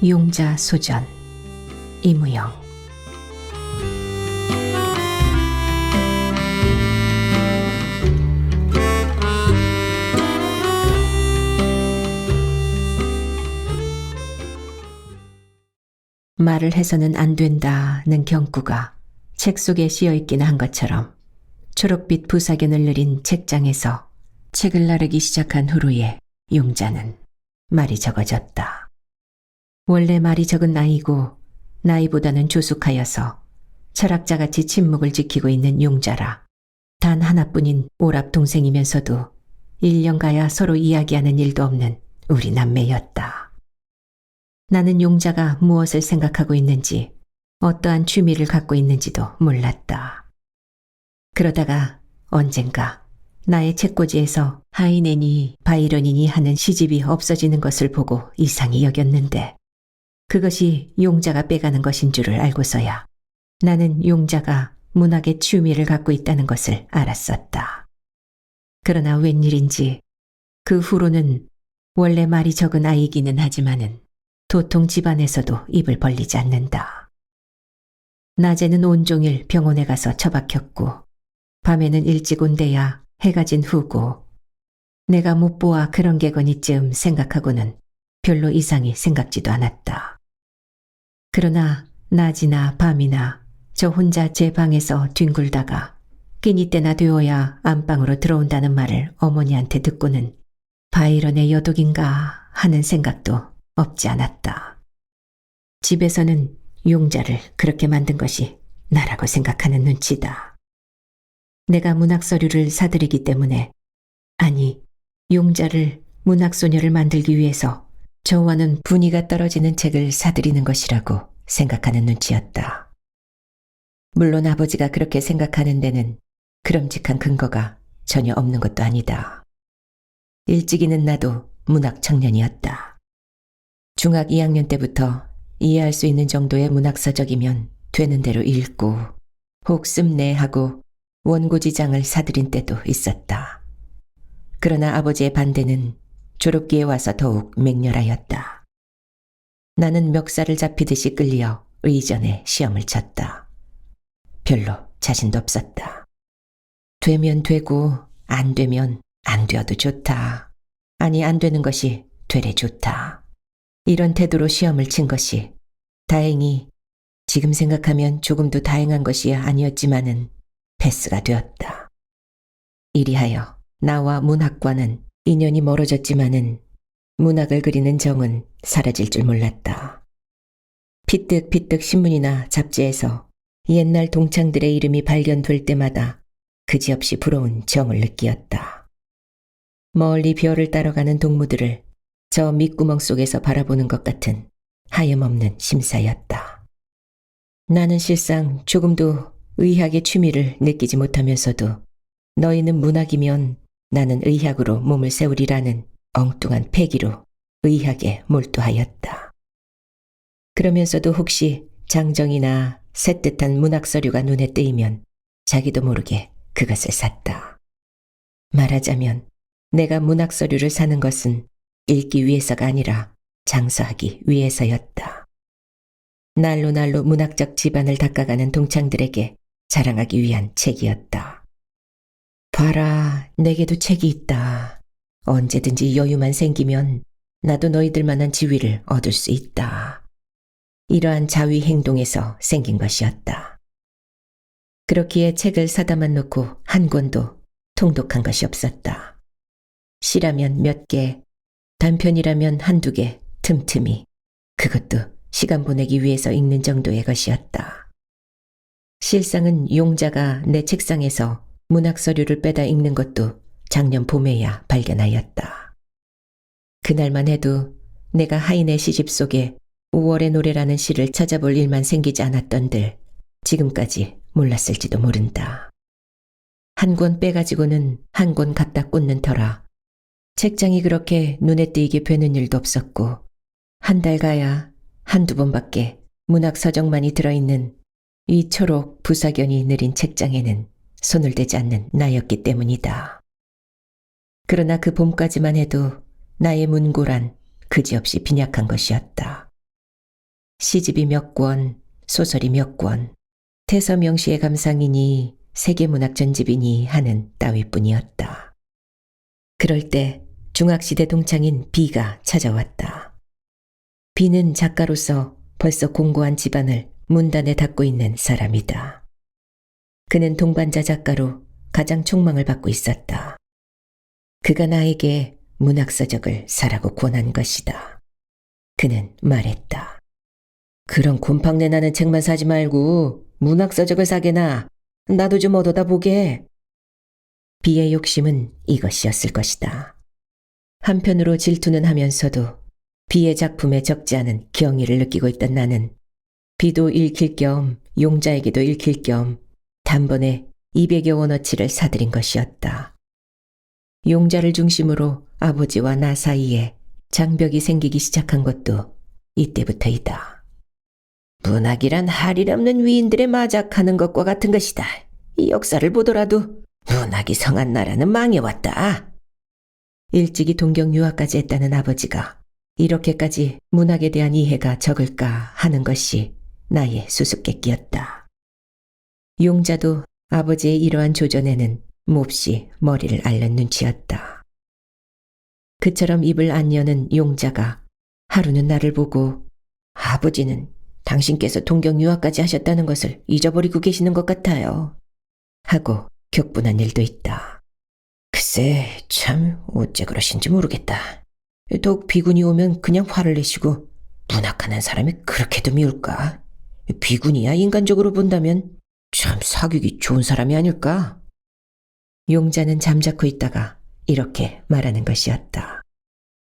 용자 소전 이무영. 말을 해서는 안 된다는 경구가 책 속에 씌어있기는 한 것처럼 초록빛 부사견을 느린 책장에서 책을 나르기 시작한 후로에 용자는 말이 적어졌다. 원래 말이 적은 나이고 나이보다는 조숙하여서 철학자같이 침묵을 지키고 있는 용자라 단 하나뿐인 오랍 동생이면서도 1년 가야 서로 이야기하는 일도 없는 우리 남매였다. 나는 용자가 무엇을 생각하고 있는지 어떠한 취미를 갖고 있는지도 몰랐다. 그러다가 언젠가 나의 책꽂이에서 하이네니 바이런이니 하는 시집이 없어지는 것을 보고 이상히 여겼는데 그것이 용자가 빼가는 것인 줄을 알고서야 나는 용자가 문학의 취미를 갖고 있다는 것을 알았었다. 그러나 웬일인지 그 후로는 원래 말이 적은 아이기는 하지만은 도통 집안에서도 입을 벌리지 않는다. 낮에는 온종일 병원에 가서 처박혔고 밤에는 일찍 온대야 해가 진 후고 내가 못 보아 그런 게거니쯤 생각하고는 별로 이상히 생각지도 않았다. 그러나 낮이나 밤이나 저 혼자 제 방에서 뒹굴다가 끼니 때나 되어야 안방으로 들어온다는 말을 어머니한테 듣고는 바이런의 여독인가 하는 생각도 없지 않았다. 집에서는 용자를 그렇게 만든 것이 나라고 생각하는 눈치다. 내가 문학서류를 사들이기 때문에, 아니 용자를 문학소녀를 만들기 위해서 저와는 분위가 떨어지는 책을 사들이는 것이라고 생각하는 눈치였다. 물론 아버지가 그렇게 생각하는 데는 그럼직한 근거가 전혀 없는 것도 아니다. 일찍이는 나도 문학 청년이었다. 중학 2학년 때부터 이해할 수 있는 정도의 문학서적이면 되는 대로 읽고 혹 씀내하고 원고지장을 사들인 때도 있었다. 그러나 아버지의 반대는 졸업기에 와서 더욱 맹렬하였다. 나는 멱살을 잡히듯이 끌려 의전에 시험을 쳤다. 별로 자신도 없었다. 되면 되고 안 되면 안 되어도 좋다. 아니 안 되는 것이 되래 좋다. 이런 태도로 시험을 친 것이 다행히 지금 생각하면 조금도 다행한 것이 아니었지만은 패스가 되었다. 이리하여 나와 문학과는 인연이 멀어졌지만은 문학을 그리는 정은 사라질 줄 몰랐다. 피뜩피뜩 신문이나 잡지에서 옛날 동창들의 이름이 발견될 때마다 그지없이 부러운 정을 느끼었다. 멀리 별을 따라가는 동무들을 저 밑구멍 속에서 바라보는 것 같은 하염없는 심사였다. 나는 실상 조금도 의학의 취미를 느끼지 못하면서도 너희는 문학이면 나는 의학으로 몸을 세우리라는 엉뚱한 패기로 의학에 몰두하였다. 그러면서도 혹시 장정이나 새뜻한 문학서류가 눈에 띄면 자기도 모르게 그것을 샀다. 말하자면 내가 문학서류를 사는 것은 읽기 위해서가 아니라 장서하기 위해서였다. 날로 날로 문학적 집안을 닦아가는 동창들에게 자랑하기 위한 책이었다. 봐라, 내게도 책이 있다. 언제든지 여유만 생기면 나도 너희들만한 지위를 얻을 수 있다. 이러한 자위 행동에서 생긴 것이었다. 그렇기에 책을 사다만 놓고 한 권도 통독한 것이 없었다. 시라면 몇 개, 단편이라면 한두 개 틈틈이, 그것도 시간 보내기 위해서 읽는 정도의 것이었다. 실상은 용자가 내 책상에서 문학서류를 빼다 읽는 것도 작년 봄에야 발견하였다. 그날만 해도 내가 하인의 시집 속에 5월의 노래라는 시를 찾아볼 일만 생기지 않았던들 지금까지 몰랐을지도 모른다. 한 권 빼가지고는 한 권 갖다 꽂는 터라 책장이 그렇게 눈에 띄게 되는 일도 없었고 한 달 가야 한두 번밖에 문학 서적만이 들어있는 이 초록 부사견이 느린 책장에는 손을 대지 않는 나였기 때문이다. 그러나 그 봄까지만 해도 나의 문고란 그지없이 빈약한 것이었다. 시집이 몇 권, 소설이 몇 권, 태서명시의 감상이니 세계문학 전집이니 하는 따위뿐이었다. 그럴 때 중학시대 동창인 비가 찾아왔다. 비는 작가로서 벌써 공고한 집안을 문단에 닫고 있는 사람이다. 그는 동반자 작가로 가장 촉망을 받고 있었다. 그가 나에게 문학서적을 사라고 권한 것이다. 그는 말했다. 그런 곰팡내 나는 책만 사지 말고 문학서적을 사게나. 나도 좀 얻어다 보게. 비의 욕심은 이것이었을 것이다. 한편으로 질투는 하면서도 비의 작품에 적지 않은 경의를 느끼고 있던 나는 비도 읽힐 겸 용자에게도 읽힐 겸 단번에 200여 원어치를 사들인 것이었다. 용자를 중심으로 아버지와 나 사이에 장벽이 생기기 시작한 것도 이때부터이다. 문학이란 할일 없는 위인들의 마작하는 것과 같은 것이다. 이 역사를 보더라도 문학이 성한 나라는 망해왔다. 일찍이 동경 유학까지 했다는 아버지가 이렇게까지 문학에 대한 이해가 적을까 하는 것이 나의 수수께끼였다. 용자도 아버지의 이러한 조전에는 몹시 머리를 앓는 눈치였다. 그처럼 입을 안 여는 용자가 하루는 나를 보고 아버지는 당신께서 동경 유학까지 하셨다는 것을 잊어버리고 계시는 것 같아요. 하고 격분한 일도 있다. 글쎄 참 어째 그러신지 모르겠다. 더욱 비군이 오면 그냥 화를 내시고 문학하는 사람이 그렇게도 미울까? 비군이야 인간적으로 본다면 참 사귀기 좋은 사람이 아닐까? 용자는 잠자코 있다가 이렇게 말하는 것이었다.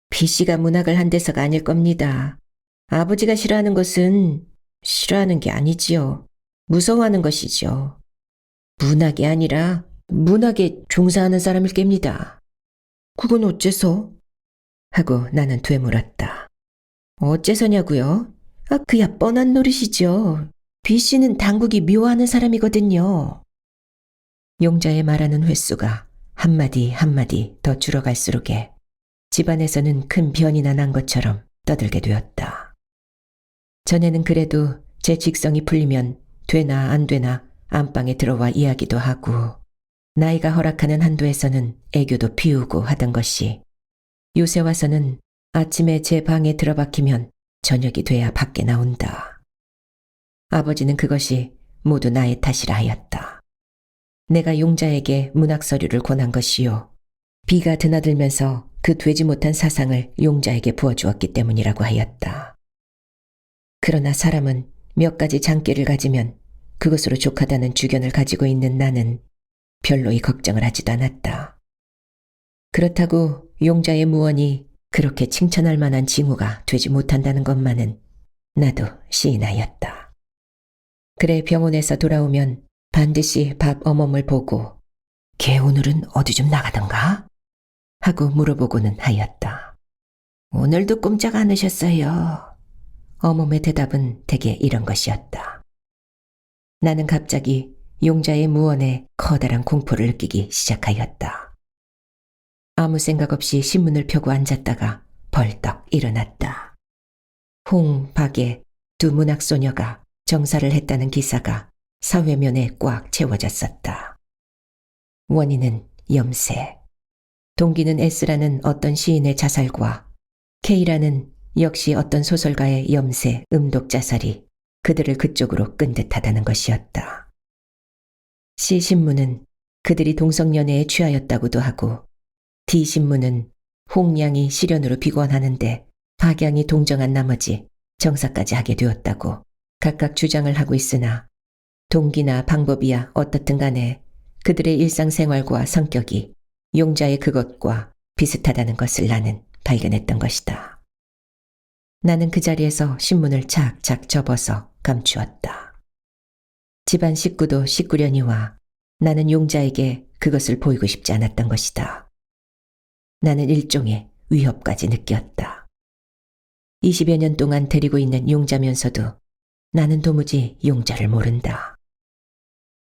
비씨가 문학을 한 데서가 아닐 겁니다. 아버지가 싫어하는 것은 싫어하는 게 아니지요. 무서워하는 것이죠. 문학이 아니라 문학에 종사하는 사람일 겁니다. 그건 어째서? 하고 나는 되물었다. 어째서냐고요? 그야 뻔한 노릇이죠. 비씨는 당국이 미워하는 사람이거든요. 용자의 말하는 횟수가 한마디 한마디 더 줄어갈수록에 집안에서는 큰 변이나 난 것처럼 떠들게 되었다. 전에는 그래도 제 직성이 풀리면 되나 안 되나 안방에 들어와 이야기도 하고 나이가 허락하는 한도에서는 애교도 피우고 하던 것이 요새 와서는 아침에 제 방에 들어박히면 저녁이 돼야 밖에 나온다. 아버지는 그것이 모두 나의 탓이라 하였다. 내가 용자에게 문학 서류를 권한 것이요. 비가 드나들면서 그 되지 못한 사상을 용자에게 부어주었기 때문이라고 하였다. 그러나 사람은 몇 가지 장기를 가지면 그것으로 족하다는 주견을 가지고 있는 나는 별로이 걱정을 하지도 않았다. 그렇다고 용자의 무언이 그렇게 칭찬할 만한 징후가 되지 못한다는 것만은 나도 시인하였다. 그래 병원에서 돌아오면 반드시 밥 어멈을 보고 걔 오늘은 어디 좀 나가던가? 하고 물어보고는 하였다. 오늘도 꼼짝 않으셨어요. 어멈의 대답은 대개 이런 것이었다. 나는 갑자기 용자의 무언에 커다란 공포를 느끼기 시작하였다. 아무 생각 없이 신문을 펴고 앉았다가 벌떡 일어났다. 홍, 박의 두 문학소녀가 정사를 했다는 기사가 사회면에 꽉 채워졌었다. 원인은 염세, 동기는 S라는 어떤 시인의 자살과 K라는 역시 어떤 소설가의 염세, 음독 자살이 그들을 그쪽으로 끈 듯하다는 것이었다. C신문은 그들이 동성연애에 취하였다고도 하고 D신문은 홍양이 실연으로 비관하는데 박양이 동정한 나머지 정사까지 하게 되었다고 각각 주장을 하고 있으나 동기나 방법이야 어떻든 간에 그들의 일상생활과 성격이 용자의 그것과 비슷하다는 것을 나는 발견했던 것이다. 나는 그 자리에서 신문을 착착 접어서 감추었다. 집안 식구도 식구려니와 나는 용자에게 그것을 보이고 싶지 않았던 것이다. 나는 일종의 위협까지 느꼈다. 20여 년 동안 데리고 있는 용자면서도 나는 도무지 용자를 모른다.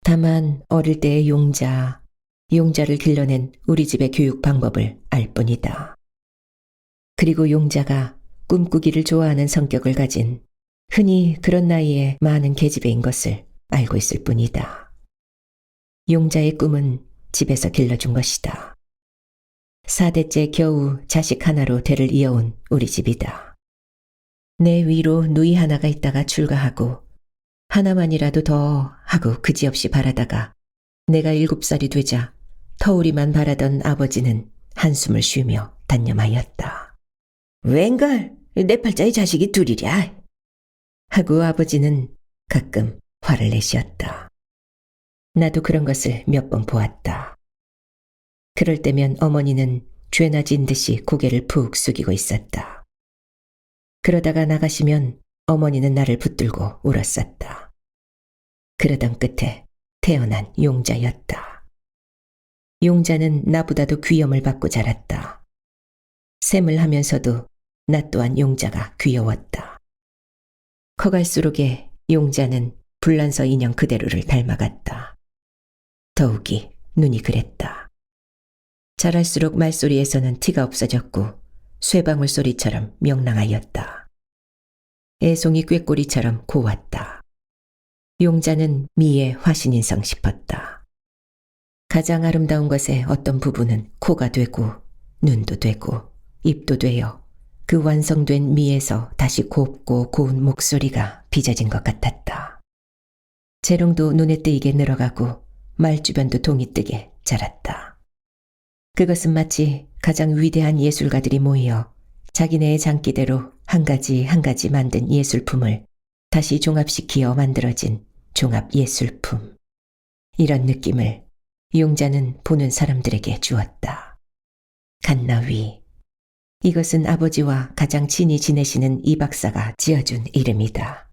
다만 어릴 때의 용자를 길러낸 우리 집의 교육 방법을 알 뿐이다. 그리고 용자가 꿈꾸기를 좋아하는 성격을 가진 흔히 그런 나이에 많은 계집애인 것을 알고 있을 뿐이다. 용자의 꿈은 집에서 길러준 것이다. 4대째 겨우 자식 하나로 대를 이어온 우리 집이다. 내 위로 누이 하나가 있다가 출가하고 하나만이라도 더 하고 그지없이 바라다가 내가 7살이 되자 터울이만 바라던 아버지는 한숨을 쉬며 단념하였다. 웬걸 내 팔자의 자식이 둘이랴 하고 아버지는 가끔 화를 내시었다. 나도 그런 것을 몇 번 보았다. 그럴 때면 어머니는 죄나 진 듯이 고개를 푹 숙이고 있었다. 그러다가 나가시면 어머니는 나를 붙들고 울었었다. 그러던 끝에 태어난 용자였다. 용자는 나보다도 귀염을 받고 자랐다. 셈을 하면서도 나 또한 용자가 귀여웠다. 커갈수록에 용자는 불란서 인형 그대로를 닮아갔다. 더욱이 눈이 그랬다. 자랄수록 말소리에서는 티가 없어졌고 쇠방울 소리처럼 명랑하였다. 애송이 꾀꼬리처럼 고왔다. 용자는 미의 화신인성 싶었다. 가장 아름다운 것의 어떤 부분은 코가 되고 눈도 되고 입도 되어 그 완성된 미에서 다시 곱고 고운 목소리가 빚어진 것 같았다. 재롱도 눈에 띄게 늘어가고 말주변도 동이 뜨게 자랐다. 그것은 마치 가장 위대한 예술가들이 모여 자기네의 장기대로 한 가지 한 가지 만든 예술품을 다시 종합시키어 만들어진 종합예술품. 이런 느낌을 용자는 보는 사람들에게 주었다. 갓나위. 이것은 아버지와 가장 친히 지내시는 이 박사가 지어준 이름이다.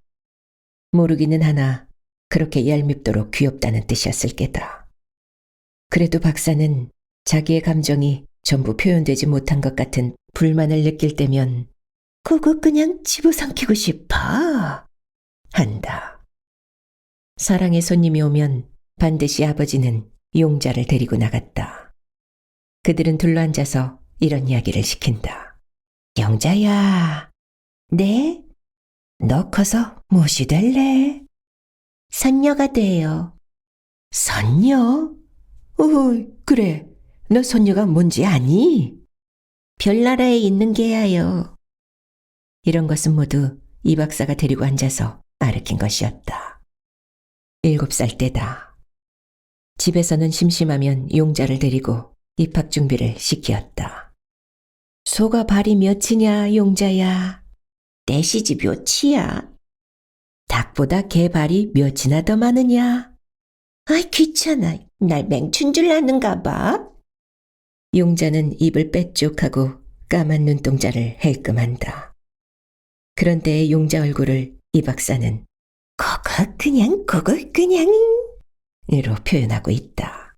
모르기는 하나 그렇게 얄밉도록 귀엽다는 뜻이었을 게다. 그래도 박사는 자기의 감정이 전부 표현되지 못한 것 같은 불만을 느낄 때면 그거 그냥 집어삼키고 싶어 한다. 사랑의 손님이 오면 반드시 아버지는 용자를 데리고 나갔다. 그들은 둘러앉아서 이런 이야기를 시킨다. 용자야, 네? 너 커서 무엇이 될래? 선녀가 돼요. 선녀? 그래. 너 선녀가 뭔지 아니? 별나라에 있는 게야요. 이런 것은 모두 이 박사가 데리고 앉아서 아르킨 것이었다. 7살 때다. 집에서는 심심하면 용자를 데리고 입학 준비를 시키었다. 소가 발이 몇이냐 용자야? 내 시집 몇이야? 닭보다 개 발이 몇이나 더 많으냐? 아이 귀찮아. 날 맹춘 줄 아는가 봐. 용자는 입을 빼쪽하고 까만 눈동자를 헬끔한다. 그런데 용자 얼굴을 이 박사는 그걸 그냥 으로 표현하고 있다.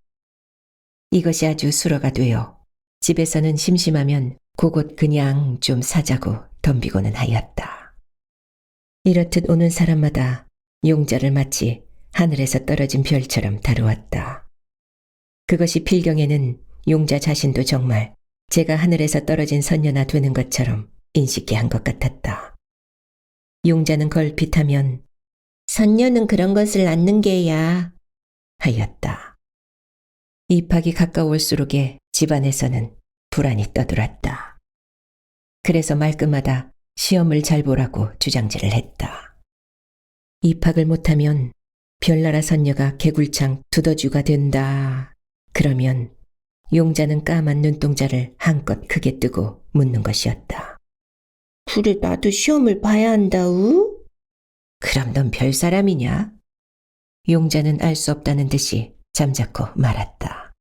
이것이 아주 수로가 되어 집에서는 심심하면 그곳 그냥 좀 사자고 덤비고는 하였다. 이렇듯 오는 사람마다 용자를 마치 하늘에서 떨어진 별처럼 다루었다. 그것이 필경에는 용자 자신도 정말 제가 하늘에서 떨어진 선녀나 되는 것처럼 인식해 한 것 같았다. 용자는 걸핏하면 선녀는 그런 것을 낳는 게야 하였다. 입학이 가까울수록에 집안에서는 불안이 떠들었다. 그래서 말끝마다 시험을 잘 보라고 주장질을 했다. 입학을 못하면 별나라 선녀가 개굴창 두더주가 된다. 그러면 용자는 까만 눈동자를 한껏 크게 뜨고 묻는 것이었다. 그래 나도 시험을 봐야 한다우? 그럼 넌 별 사람이냐? 용자는 알 수 없다는 듯이 잠자코 말았다.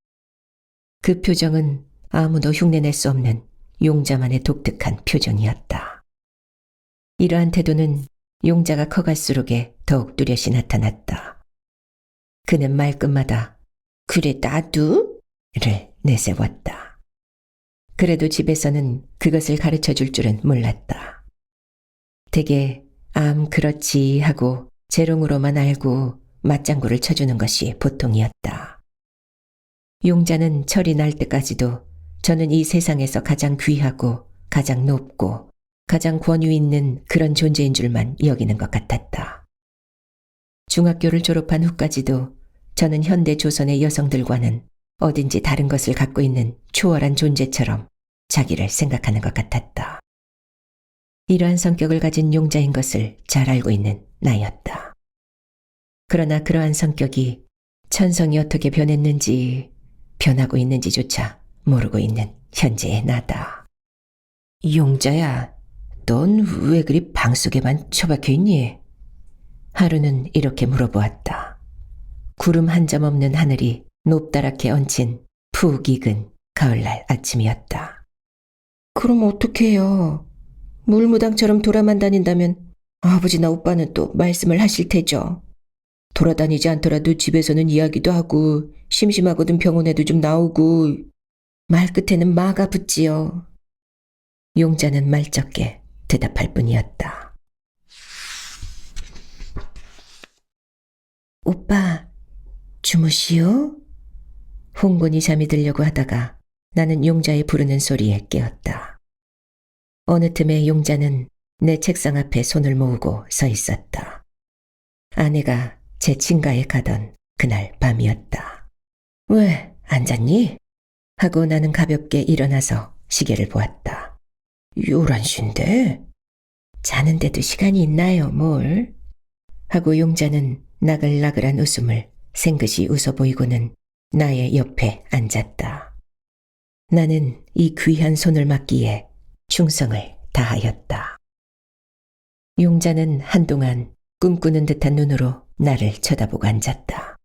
그 표정은 아무도 흉내낼 수 없는 용자만의 독특한 표정이었다. 이러한 태도는 용자가 커갈수록에 더욱 뚜렷이 나타났다. 그는 말끝마다 그래 나도? 를 내세웠다. 그래도 집에서는 그것을 가르쳐 줄 줄은 몰랐다. 대개 그렇지 하고 재롱으로만 알고 맞장구를 쳐주는 것이 보통이었다. 용자는 철이 날 때까지도 저는 이 세상에서 가장 귀하고 가장 높고 가장 권위 있는 그런 존재인 줄만 여기는 것 같았다. 중학교를 졸업한 후까지도 저는 현대 조선의 여성들과는 어딘지 다른 것을 갖고 있는 초월한 존재처럼 자기를 생각하는 것 같았다. 이러한 성격을 가진 용자인 것을 잘 알고 있는 나였다. 그러나 그러한 성격이 천성이 어떻게 변했는지, 변하고 있는지조차 모르고 있는 현재의 나다. 용자야, 넌 왜 그리 방 속에만 처박혀 있니? 하루는 이렇게 물어보았다. 구름 한 점 없는 하늘이 높다랗게 얹힌 푹 익은 가을날 아침이었다. 그럼 어떡해요? 물무당처럼 돌아만 다닌다면 아버지나 오빠는 또 말씀을 하실 테죠. 돌아다니지 않더라도 집에서는 이야기도 하고 심심하거든 병원에도 좀 나오고 말끝에는 마가 붙지요. 용자는 말적게 대답할 뿐이었다. 오빠, 주무시오? 홍곤이 잠이 들려고 하다가 나는 용자의 부르는 소리에 깨었다. 어느 틈에 용자는 내 책상 앞에 손을 모으고 서 있었다. 아내가 제 친가에 가던 그날 밤이었다. 왜, 안 잤니? 하고 나는 가볍게 일어나서 시계를 보았다. 11시인데? 자는데도 시간이 있나요, 뭘? 하고 용자는 나글나글한 웃음을 생긋이 웃어 보이고는 나의 옆에 앉았다. 나는 이 귀한 손을 맞기에 충성을 다하였다. 용자는 한동안 꿈꾸는 듯한 눈으로 나를 쳐다보고 앉았다.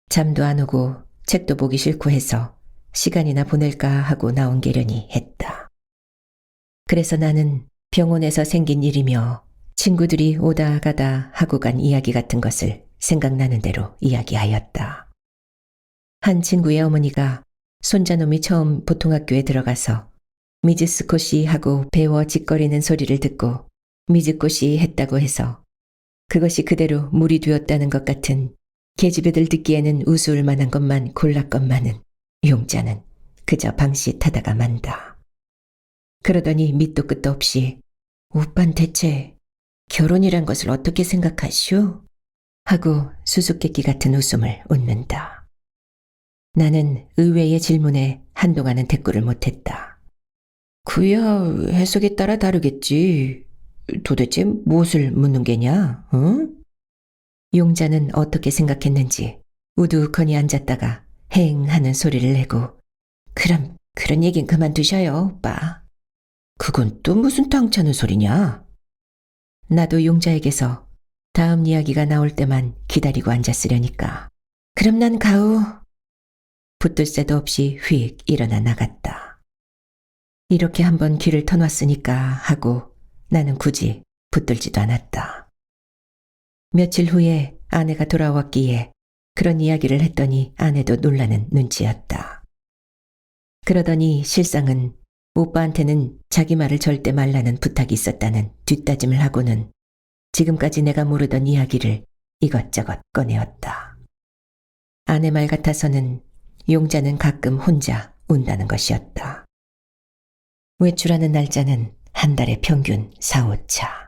잠도 안 오고 책도 보기 싫고 해서 시간이나 보낼까 하고 나온 게려니 했다. 그래서 나는 병원에서 생긴 일이며 친구들이 오다 가다 하고 간 이야기 같은 것을 생각나는 대로 이야기하였다. 한 친구의 어머니가 손자놈이 처음 보통학교에 들어가서 미즈스코시 하고 배워 짓거리는 소리를 듣고 미즈코시 했다고 해서 그것이 그대로 물이 되었다는 것 같은 계집애들 듣기에는 우스울 만한 것만 골랐건만은 용자는 그저 방짓하다가 만다. 그러더니 밑도 끝도 없이 오빤 대체 결혼이란 것을 어떻게 생각하시오? 하고 수수께끼 같은 웃음을 웃는다. 나는 의외의 질문에 한동안은 대꾸를 못했다. 그야 해석에 따라 다르겠지. 도대체 무엇을 묻는 게냐, 응? 용자는 어떻게 생각했는지 우두커니 앉았다가 행 하는 소리를 내고 그럼 그런 얘긴 그만두셔요, 오빠. 그건 또 무슨 당차는 소리냐? 나도 용자에게서 다음 이야기가 나올 때만 기다리고 앉았으려니까. 그럼 난 가우. 붙들 새도 없이 휙 일어나 나갔다. 이렇게 한번 길을 터놨으니까 하고 나는 굳이 붙들지도 않았다. 며칠 후에 아내가 돌아왔기에 그런 이야기를 했더니 아내도 놀라는 눈치였다. 그러더니 실상은 오빠한테는 자기 말을 절대 말라는 부탁이 있었다는 뒷다짐을 하고는 지금까지 내가 모르던 이야기를 이것저것 꺼내었다. 아내 말 같아서는 용자는 가끔 혼자 운다는 것이었다. 외출하는 날짜는 한 달에 평균 4, 5차.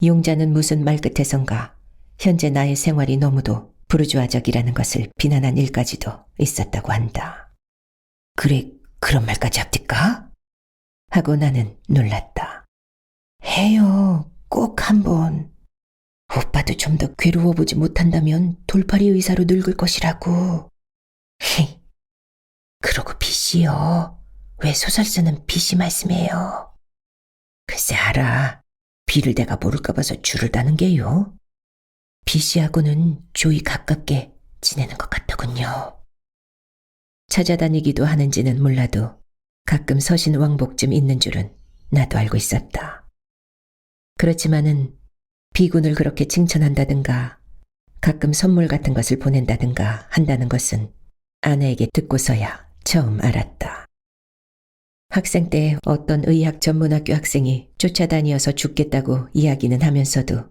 용자는 무슨 말끝에선가 현재 나의 생활이 너무도 부르주아적이라는 것을 비난한 일까지도 있었다고 한다. 그래, 그런 말까지 합니까? 하고 나는 놀랐다. 해요, 꼭 한번. 오빠도 좀 더 괴로워보지 못한다면 돌팔이 의사로 늙을 것이라고. 히, 그러고 빚이요. 왜 소설 쓰는 빚이 말씀해요? 글쎄 알아. 비를 내가 모를까 봐서 줄을 다는 게요. 비씨하고는 조이 가깝게 지내는 것 같더군요. 찾아다니기도 하는지는 몰라도 가끔 서신왕복쯤 있는 줄은 나도 알고 있었다. 그렇지만은 비군을 그렇게 칭찬한다든가 가끔 선물 같은 것을 보낸다든가 한다는 것은 아내에게 듣고서야 처음 알았다. 학생 때 어떤 의학 전문학교 학생이 쫓아다니어서 죽겠다고 이야기는 하면서도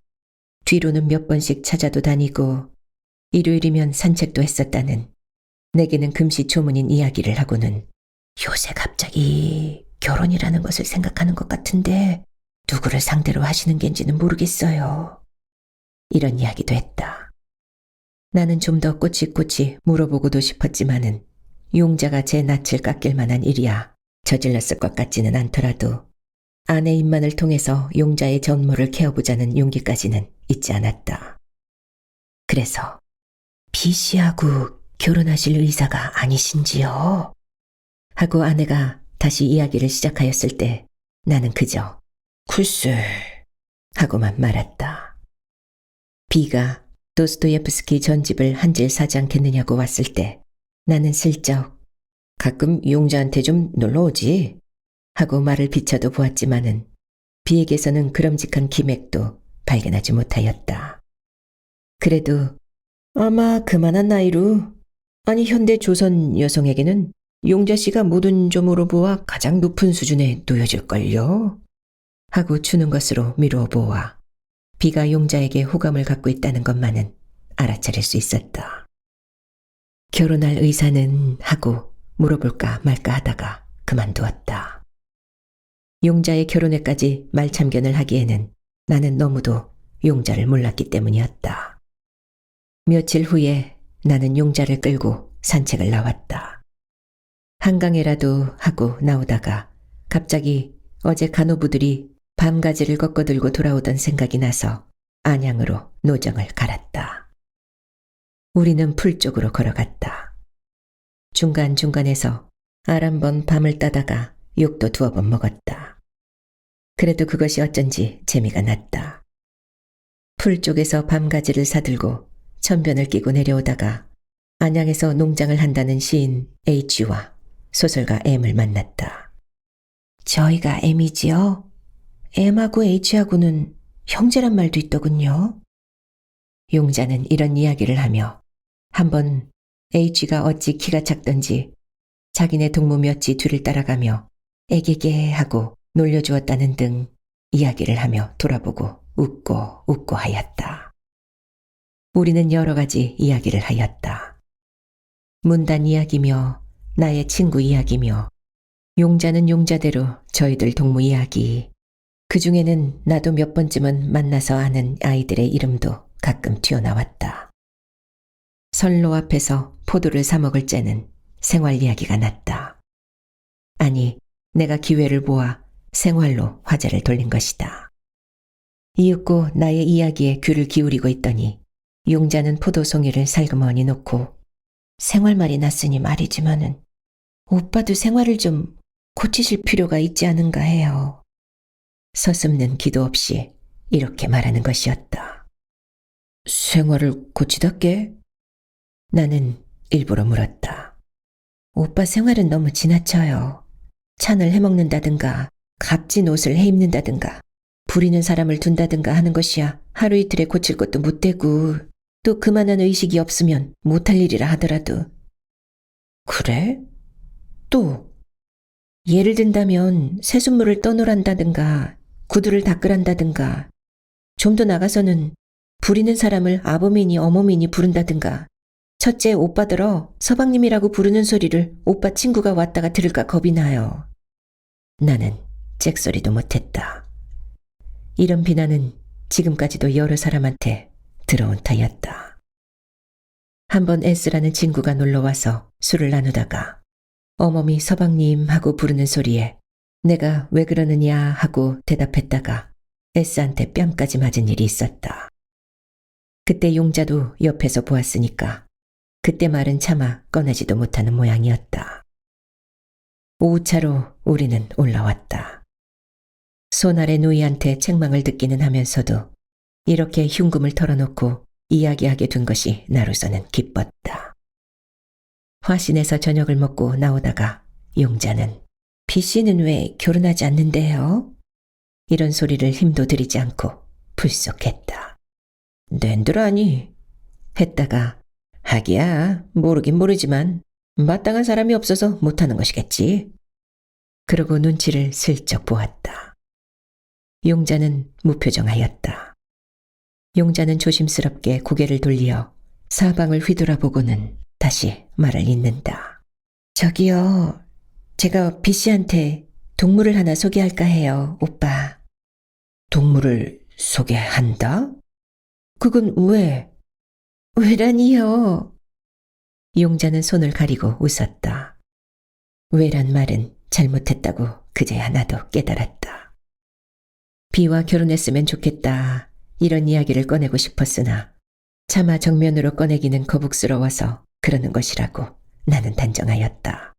뒤로는 몇 번씩 찾아도 다니고 일요일이면 산책도 했었다는 내게는 금시초문인 이야기를 하고는 요새 갑자기 결혼이라는 것을 생각하는 것 같은데 누구를 상대로 하시는 겐지는 모르겠어요. 이런 이야기도 했다. 나는 좀 더 꼬치꼬치 물어보고도 싶었지만은 용자가 제 낯을 깎일 만한 일이야 저질렀을 것 같지는 않더라도 아내 입만을 통해서 용자의 전모를 캐어보자는 용기까지는 있지 않았다. 그래서 B씨하고 결혼하실 의사가 아니신지요? 하고 아내가 다시 이야기를 시작하였을 때 나는 그저 글쎄 하고만 말았다. B가 도스토예프스키 전집을 한 질 사지 않겠느냐고 왔을 때 나는 슬쩍 가끔 용자한테 좀 놀러오지 하고 말을 비춰도 보았지만은 B에게서는 그럼직한 기맥도 발견하지 못하였다. 그래도 아마 그만한 나이로 아니 현대 조선 여성에게는 용자 씨가 모든 점으로 보아 가장 높은 수준에 놓여질걸요 하고 추는 것으로 미루어 보아 B가 용자에게 호감을 갖고 있다는 것만은 알아차릴 수 있었다. 결혼할 의사는 하고 물어볼까 말까 하다가 그만두었다. 용자의 결혼에까지 말참견을 하기에는 나는 너무도 용자를 몰랐기 때문이었다. 며칠 후에 나는 용자를 끌고 산책을 나왔다. 한강에라도 하고 나오다가 갑자기 어제 간호부들이 밤가지를 꺾어들고 돌아오던 생각이 나서 안양으로 노정을 갈았다. 우리는 풀 쪽으로 걸어갔다. 중간중간에서 알 한 번 밤을 따다가 욕도 2번 먹었다. 그래도 그것이 어쩐지 재미가 났다. 풀 쪽에서 밤가지를 사들고 천변을 끼고 내려오다가 안양에서 농장을 한다는 시인 H와 소설가 M을 만났다. 저희가 M이지요? M하고 H하고는 형제란 말도 있더군요. 용자는 이런 이야기를 하며 한번 H가 어찌 키가 작던지 자기네 동무 몇지 뒤를 따라가며 애게게 하고 놀려주었다는 등 이야기를 하며 돌아보고 웃고 하였다. 우리는 여러 가지 이야기를 하였다. 문단 이야기며 나의 친구 이야기며 용자는 용자대로 저희들 동무 이야기, 그 중에는 나도 몇 번쯤은 만나서 아는 아이들의 이름도 가끔 튀어나왔다. 선로 앞에서 포도를 사 먹을 째는 생활 이야기가 났다. 아니, 내가 기회를 보아 생활로 화제를 돌린 것이다. 이윽고 나의 이야기에 귀를 기울이고 있더니 용자는 포도송이를 살그머니 놓고 생활말이 났으니 말이지만은 오빠도 생활을 좀 고치실 필요가 있지 않은가 해요. 서슴는 기도 없이 이렇게 말하는 것이었다. 생활을 고치다께? 나는 일부러 물었다. 오빠 생활은 너무 지나쳐요. 찬을 해먹는다든가 값진 옷을 해입는다든가 부리는 사람을 둔다든가 하는 것이야 하루 이틀에 고칠 것도 못되고 또 그만한 의식이 없으면 못할 일이라 하더라도. 그래? 또 예를 든다면 새순물을 떠놓란다든가 구두를 닦으란다든가 좀 더 나가서는 부리는 사람을 아범이니 어머니니 부른다든가 첫째 오빠들어 서방님이라고 부르는 소리를 오빠 친구가 왔다가 들을까 겁이 나요. 나는 잭소리도 못했다. 이런 비난은 지금까지도 여러 사람한테 들어온 터였다. 한번 S라는 친구가 놀러와서 술을 나누다가 어머니 서방님 하고 부르는 소리에 내가 왜 그러느냐 하고 대답했다가 S한테 뺨까지 맞은 일이 있었다. 그때 용자도 옆에서 보았으니까 그때 말은 차마 꺼내지도 못하는 모양이었다. 오후차로 우리는 올라왔다. 손 아래 누이한테 책망을 듣기는 하면서도 이렇게 흉금을 털어놓고 이야기하게 된 것이 나로서는 기뻤다. 화신에서 저녁을 먹고 나오다가 용자는 B씨는 왜 결혼하지 않는데요? 이런 소리를 힘도 들이지 않고 불쑥했다. 낸들아니 했다가 하기야 모르긴 모르지만 마땅한 사람이 없어서 못하는 것이겠지. 그러고 눈치를 슬쩍 보았다. 용자는 무표정하였다. 용자는 조심스럽게 고개를 돌리어 사방을 휘돌아보고는 다시 말을 잇는다. 저기요, 제가 B씨한테 동물을 하나 소개할까 해요, 오빠. 동물을 소개한다? 그건 왜? 왜라니요? 용자는 손을 가리고 웃었다. 왜란 말은 잘못했다고 그제야 나도 깨달았다. 비와 결혼했으면 좋겠다. 이런 이야기를 꺼내고 싶었으나 차마 정면으로 꺼내기는 거북스러워서 그러는 것이라고 나는 단정하였다.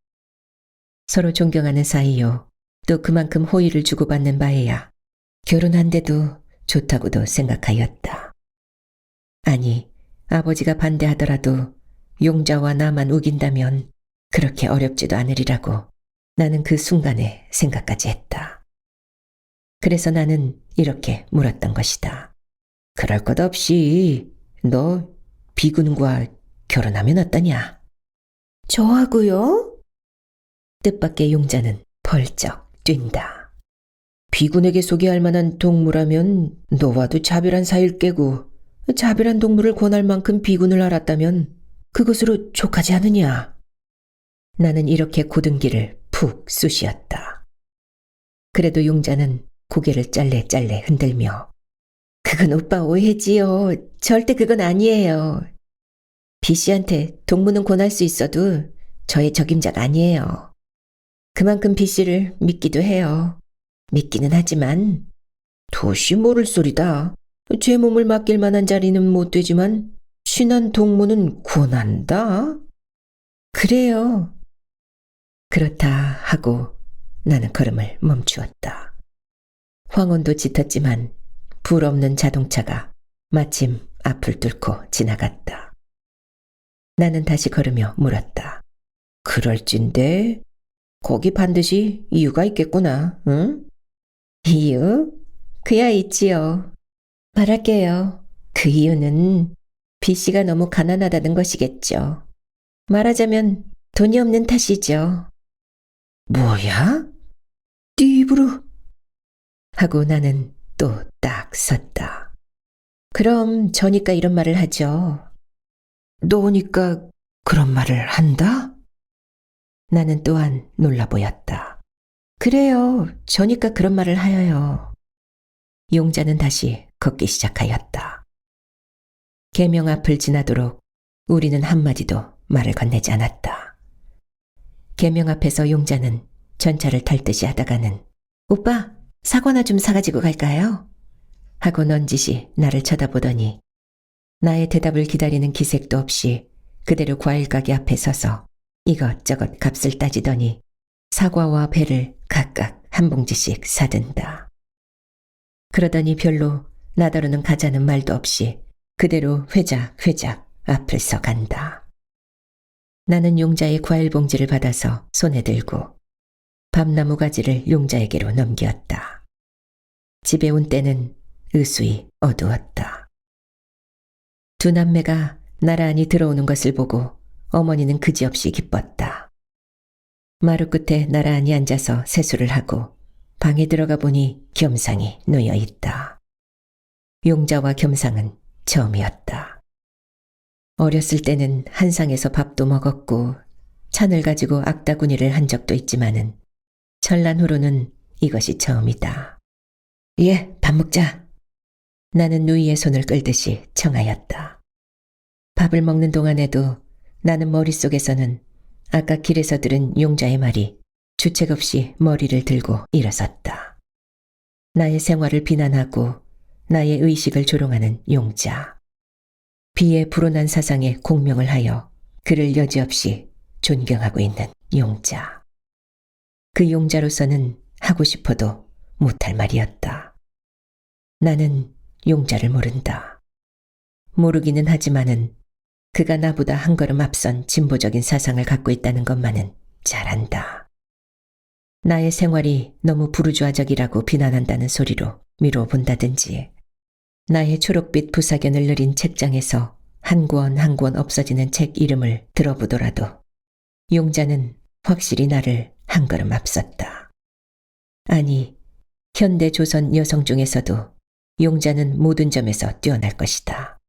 서로 존경하는 사이요. 또 그만큼 호의를 주고받는 바에야 결혼한데도 좋다고도 생각하였다. 아니, 아버지가 반대하더라도 용자와 나만 우긴다면 그렇게 어렵지도 않으리라고 나는 그 순간에 생각까지 했다. 그래서 나는 이렇게 물었던 것이다. 그럴 것 없이 너 비군과 결혼하면 어떠냐? 저하고요? 뜻밖의 용자는 벌쩍 뛴다. 비군에게 소개할 만한 동무라면 너와도 자별한 사이일 깨고 자별한 동물을 권할 만큼 비군을 알았다면 그것으로 족하지 않느냐? 나는 이렇게 고등기를 푹 쑤시었다. 그래도 용자는 고개를 짤레짤레 흔들며 그건 오빠 오해지요. 절대 그건 아니에요. 비씨한테 동무는 권할 수 있어도 저의 적임자가 아니에요. 그만큼 비씨를 믿기도 해요. 믿기는 하지만 도시 모를 소리다. 제 몸을 맡길 만한 자리는 못 되지만 친한 동무는 권한다. 그래요. 그렇다 하고 나는 걸음을 멈추었다. 황혼도 짙었지만 불 없는 자동차가 마침 앞을 뚫고 지나갔다. 나는 다시 걸으며 물었다. 그럴진데 거기 반드시 이유가 있겠구나, 응? 이유? 그야 있지요. 말할게요. 그 이유는 B씨가 너무 가난하다는 것이겠죠. 말하자면 돈이 없는 탓이죠. 뭐야? 네 입으로? 하고 나는 또 딱 섰다. 그럼 저니까 이런 말을 하죠. 너니까 그런 말을 한다? 나는 또한 놀라 보였다. 그래요. 저니까 그런 말을 하여요. 용자는 다시 걷기 시작하였다. 계명 앞을 지나도록 우리는 한마디도 말을 건네지 않았다. 계명 앞에서 용자는 전차를 탈 듯이 하다가는 오빠, 사과나 좀 사가지고 갈까요? 하고 넌지시 나를 쳐다보더니 나의 대답을 기다리는 기색도 없이 그대로 과일 가게 앞에 서서 이것저것 값을 따지더니 사과와 배를 각각 한 봉지씩 사든다. 그러더니 별로 나더러는 가자는 말도 없이 그대로 회작회작 앞을 서간다. 나는 용자의 과일 봉지를 받아서 손에 들고 밤나무 가지를 용자에게로 넘겼다. 집에 온 때는 의수히 어두웠다. 두 남매가 나란히 들어오는 것을 보고 어머니는 그지없이 기뻤다. 마루 끝에 나란히 앉아서 세수를 하고 방에 들어가 보니 겸상이 놓여 있다. 용자와 겸상은 처음이었다. 어렸을 때는 한상에서 밥도 먹었고 찬을 가지고 악다구니를 한 적도 있지만은 전란 후로는 이것이 처음이다. 예, 밥 먹자. 나는 누이의 손을 끌듯이 청하였다. 밥을 먹는 동안에도 나는 머릿속에서는 아까 길에서 들은 용자의 말이 주책 없이 머리를 들고 일어섰다. 나의 생활을 비난하고 나의 의식을 조롱하는 용자. 비의 불온한 사상에 공명을 하여 그를 여지없이 존경하고 있는 용자. 그 용자로서는 하고 싶어도 못할 말이었다. 나는 용자를 모른다. 모르기는 하지만은 그가 나보다 한 걸음 앞선 진보적인 사상을 갖고 있다는 것만은 잘 안다. 나의 생활이 너무 부르주아적이라고 비난한다는 소리로 미뤄본다든지 나의 초록빛 부사견을 느린 책장에서 한 권 한 권 없어지는 책 이름을 들어보더라도 용자는 확실히 나를 한 걸음 앞섰다. 아니, 현대 조선 여성 중에서도 용자는 모든 점에서 뛰어날 것이다.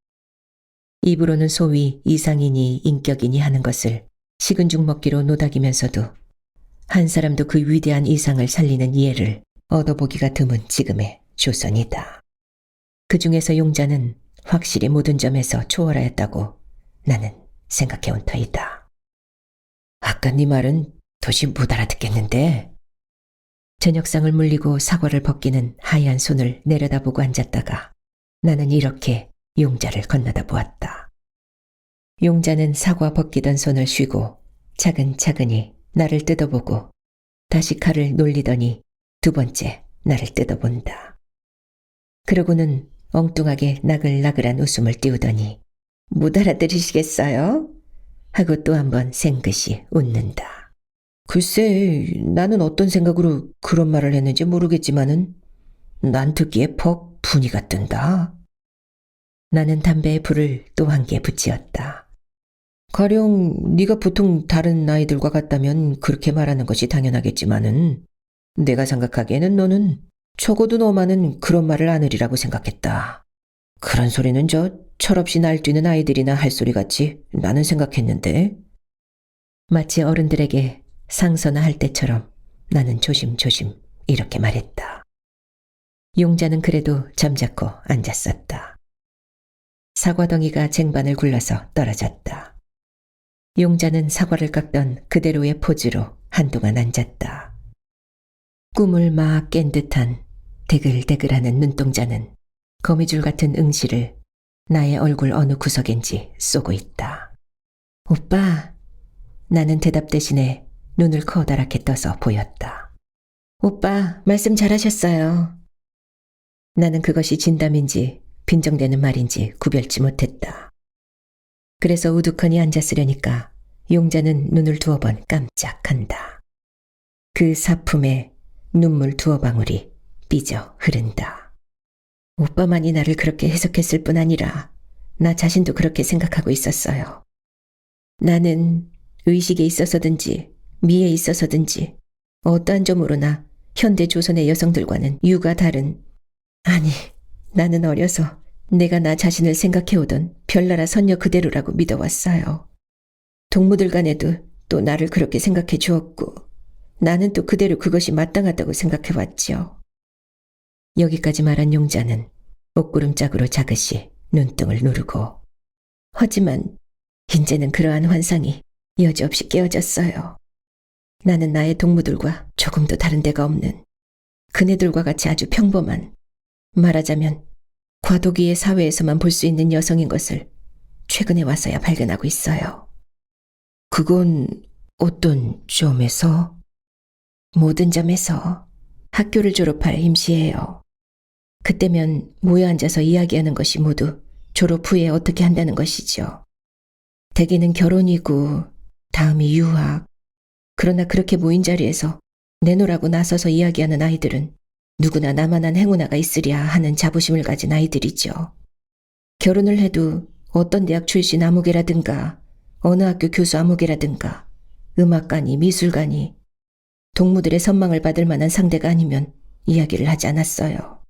입으로는 소위 이상이니 인격이니 하는 것을 식은 죽 먹기로 노닥이면서도 한 사람도 그 위대한 이상을 살리는 이해를 얻어보기가 드문 지금의 조선이다. 그 중에서 용자는 확실히 모든 점에서 초월하였다고 나는 생각해온 터이다. 아까 네 말은 도시 못 알아듣겠는데. 저녁상을 물리고 사과를 벗기는 하얀 손을 내려다보고 앉았다가 나는 이렇게 용자를 건너다 보았다. 용자는 사과 벗기던 손을 쉬고 차근차근히 나를 뜯어보고 다시 칼을 놀리더니 두 번째 나를 뜯어본다. 그러고는 엉뚱하게 나글나글한 웃음을 띄우더니 못 알아들으시겠어요? 하고 또 한번 생긋이 웃는다. 글쎄, 나는 어떤 생각으로 그런 말을 했는지 모르겠지만은 난 듣기에 퍽 분위가 뜬다. 나는 담배에 불을 또 한 개 붙이었다. 가령 네가 보통 다른 아이들과 같다면 그렇게 말하는 것이 당연하겠지만은 내가 생각하기에는 너는 적어도 너만은 그런 말을 안 하리라고 생각했다. 그런 소리는 철없이 날뛰는 아이들이나 할 소리 같이 나는 생각했는데. 마치 어른들에게 상서나 할 때처럼 나는 조심조심 이렇게 말했다. 용자는 그래도 잠자코 앉았었다. 사과덩이가 쟁반을 굴러서 떨어졌다. 용자는 사과를 깎던 그대로의 포즈로 한동안 앉았다. 꿈을 막 깬 듯한 대글대글하는 눈동자는 거미줄 같은 응시를 나의 얼굴 어느 구석인지 쏘고 있다. 오빠, 나는 대답 대신에 눈을 커다랗게 떠서 보였다. 오빠, 말씀 잘하셨어요. 나는 그것이 진담인지 빈정대는 말인지 구별치 못했다. 그래서 우두커니 앉았으려니까 용자는 눈을 두어 번 깜짝한다. 그 사품에 눈물 두어 방울이 삐져 흐른다. 오빠만이 나를 그렇게 해석했을 뿐 아니라 나 자신도 그렇게 생각하고 있었어요. 나는 의식에 있어서든지 미에 있어서든지 어떠한 점으로나 현대 조선의 여성들과는 유가 다른, 아니, 나는 어려서 내가 나 자신을 생각해오던 별나라 선녀 그대로라고 믿어왔어요. 동무들 간에도 또 나를 그렇게 생각해 주었고 나는 또 그대로 그것이 마땅하다고 생각해왔지요. 여기까지 말한 용자는 옷구름짝으로 자긋이 눈등을 누르고 하지만 이제는 그러한 환상이 여지없이 깨어졌어요. 나는 나의 동무들과 조금도 다른 데가 없는 그네들과 같이 아주 평범한, 말하자면 과도기의 사회에서만 볼 수 있는 여성인 것을 최근에 와서야 발견하고 있어요. 그건 어떤 점에서? 모든 점에서. 학교를 졸업할 임시예요. 그때면 모여 앉아서 이야기하는 것이 모두 졸업 후에 어떻게 한다는 것이죠. 대개는 결혼이고 다음이 유학. 그러나 그렇게 모인 자리에서 내놓으라고 나서서 이야기하는 아이들은 누구나 나만한 행운아가 있으랴 하는 자부심을 가진 아이들이죠. 결혼을 해도 어떤 대학 출신 아무개라든가 어느 학교 교수 아무개라든가 음악가니 미술가니 동무들의 선망을 받을 만한 상대가 아니면 이야기를 하지 않았어요.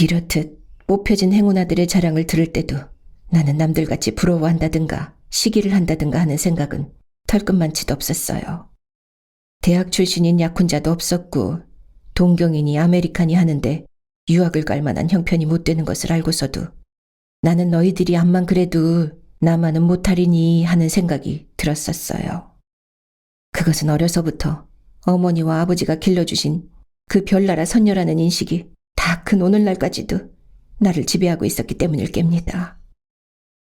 이렇듯 뽑혀진 행운아들의 자랑을 들을 때도 나는 남들같이 부러워한다든가 시기를 한다든가 하는 생각은 털끝만치도 없었어요. 대학 출신인 약혼자도 없었고 동경이니 아메리카니 하는데 유학을 갈 만한 형편이 못 되는 것을 알고서도 나는 너희들이 암만 그래도 나만은 못하리니 하는 생각이 들었었어요. 그것은 어려서부터 어머니와 아버지가 길러주신 그 별나라 선녀라는 인식이 다 큰 오늘날까지도 나를 지배하고 있었기 때문일 겁니다.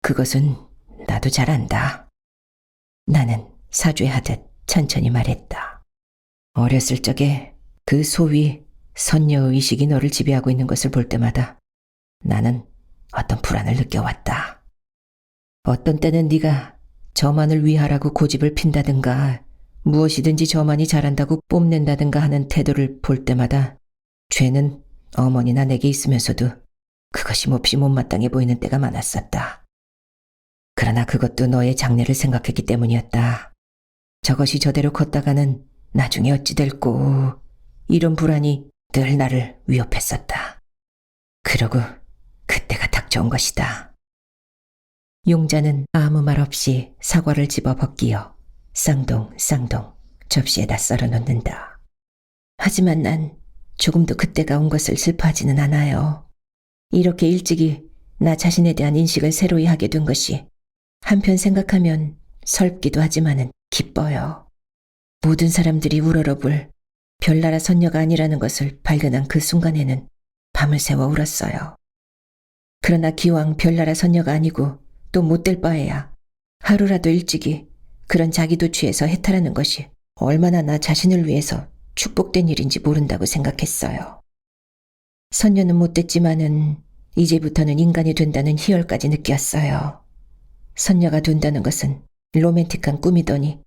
그것은 나도 잘 안다. 나는 사죄하듯 천천히 말했다. 어렸을 적에 그 소위 선녀의식이 너를 지배하고 있는 것을 볼 때마다 나는 어떤 불안을 느껴왔다. 어떤 때는 네가 저만을 위하라고 고집을 핀다든가 무엇이든지 저만이 잘한다고 뽐낸다든가 하는 태도를 볼 때마다 죄는 어머니나 내게 있으면서도 그것이 몹시 못마땅해 보이는 때가 많았었다. 그러나 그것도 너의 장래를 생각했기 때문이었다. 저것이 저대로 걷다가는 나중에 어찌 될꼬 이런 불안이 늘 나를 위협했었다. 그러고 그때가 닥쳐온 것이다. 용자는 아무 말 없이 사과를 집어 벗기어 쌍둥쌍둥 접시에다 썰어 놓는다. 하지만 난 조금도 그때가 온 것을 슬퍼하지는 않아요. 이렇게 일찍이 나 자신에 대한 인식을 새로이 하게 된 것이 한편 생각하면 설프기도 하지만은 기뻐요. 모든 사람들이 우러러볼 별나라 선녀가 아니라는 것을 발견한 그 순간에는 밤을 새워 울었어요. 그러나 기왕 별나라 선녀가 아니고 또 못될 바에야 하루라도 일찍이 그런 자기도취에서 해탈하는 것이 얼마나 나 자신을 위해서 축복된 일인지 모른다고 생각했어요. 선녀는 못됐지만은 이제부터는 인간이 된다는 희열까지 느꼈어요. 선녀가 된다는 것은 로맨틱한 꿈이더니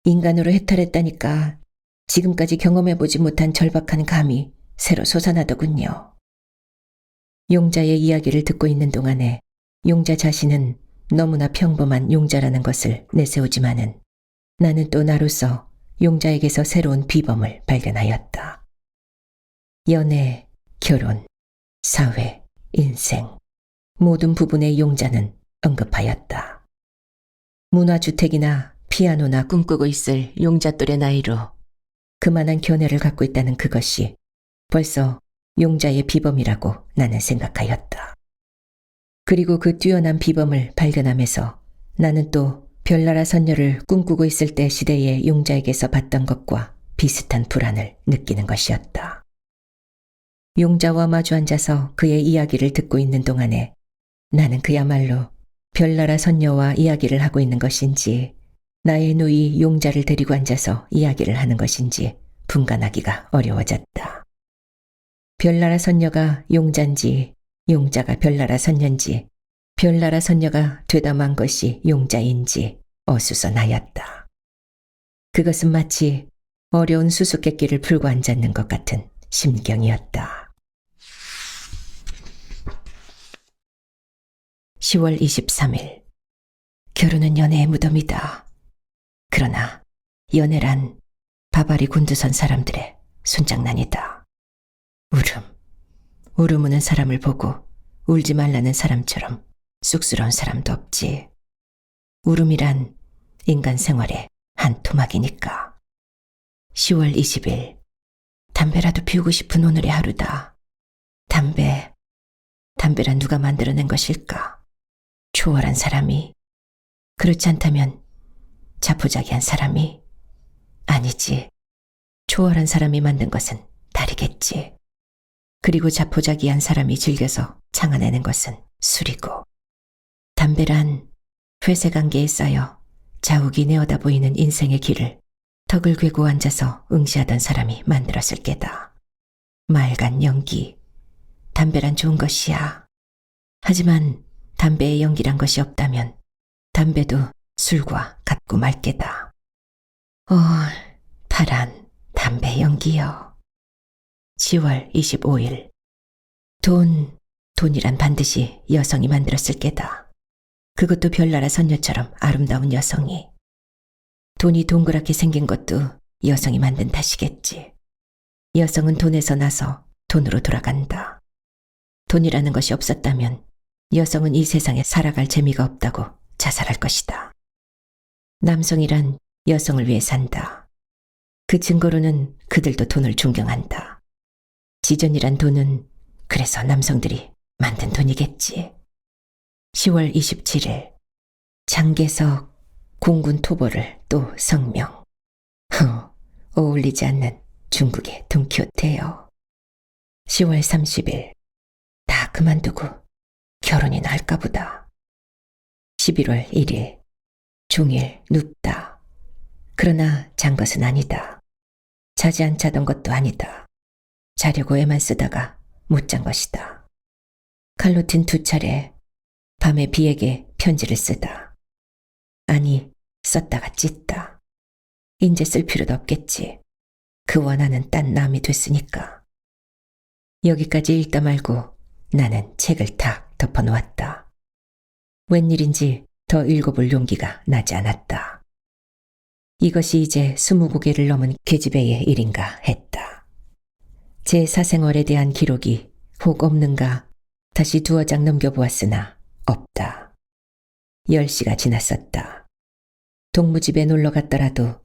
인간으로 해탈했다니까 지금까지 경험해보지 못한 절박한 감이 새로 솟아나더군요. 용자의 이야기를 듣고 있는 동안에 용자 자신은 너무나 평범한 용자라는 것을 내세우지만은 나는 또 나로서 용자에게서 새로운 비범을 발견하였다. 연애, 결혼, 사회, 인생 모든 부분의 용자는 언급하였다. 문화주택이나 피아노나 꿈꾸고 있을 용자 또래 나이로 그만한 견해를 갖고 있다는 그것이 벌써 용자의 비범이라고 나는 생각하였다. 그리고 그 뛰어난 비범을 발견하면서 나는 또 별나라 선녀를 꿈꾸고 있을 때 시대의 용자에게서 봤던 것과 비슷한 불안을 느끼는 것이었다. 용자와 마주 앉아서 그의 이야기를 듣고 있는 동안에 나는 그야말로 별나라 선녀와 이야기를 하고 있는 것인지 나의 누이 용자를 데리고 앉아서 이야기를 하는 것인지 분간하기가 어려워졌다. 별나라 선녀가 용자인지 용자가 별나라 선녀인지 별나라 선녀가 되담한 것이 용자인지 어수선하였다. 그것은 마치 어려운 수수께끼를 풀고 앉았는 것 같은 심경이었다. 10월 23일. 결혼은 연애의 무덤이다. 그러나 연애란 바바리 곤두선 사람들의 손장난이다. 울음 우는 사람을 보고 울지 말라는 사람처럼 쑥스러운 사람도 없지. 울음이란 인간 생활의 한 토막이니까. 10월 20일. 담배라도 피우고 싶은 오늘의 하루다. 담배란 누가 만들어낸 것일까? 초월한 사람이? 그렇지 않다면 자포자기한 사람이? 아니지. 초월한 사람이 만든 것은 다르겠지. 그리고 자포자기한 사람이 즐겨서 창아내는 것은 술이고. 담배란 회색 안개에 쌓여 자욱이 내어다 보이는 인생의 길을 턱을 괴고 앉아서 응시하던 사람이 만들었을 게다. 맑은 연기. 담배란 좋은 것이야. 하지만 담배에 연기란 것이 없다면 담배도 술과 같고 말 게다. 파란 담배 연기여. 10월 25일. 돈이란 반드시 여성이 만들었을 게다. 그것도 별나라 선녀처럼 아름다운 여성이. 돈이 동그랗게 생긴 것도 여성이 만든 탓이겠지. 여성은 돈에서 나서 돈으로 돌아간다. 돈이라는 것이 없었다면 여성은 이 세상에 살아갈 재미가 없다고 자살할 것이다. 남성이란 여성을 위해 산다. 그 증거로는 그들도 돈을 존경한다. 지전이란 돈은 그래서 남성들이 만든 돈이겠지. 10월 27일. 장개석, 공군 토벌을 또 성명. 어울리지 않는 중국의 돈키호테요. 10월 30일. 다 그만두고 결혼이나 할까 보다. 11월 1일. 종일 눕다. 그러나 잔 것은 아니다. 자지 안 자던 것도 아니다. 자려고 애만 쓰다가 못 잔 것이다. 칼로틴 2차례 밤에 비에게 편지를 쓰다. 아니, 썼다가 찢다. 인제 쓸 필요도 없겠지. 그 원하는 딴 남이 됐으니까. 여기까지 읽다 말고 나는 책을 탁 덮어놓았다. 웬일인지 더 읽어볼 용기가 나지 않았다. 이것이 이제 20고개를 넘은 계집애의 일인가 했다. 제 사생활에 대한 기록이 혹 없는가 다시 2장 넘겨보았으나 없다. 10시가 지났었다. 동무집에 놀러 갔더라도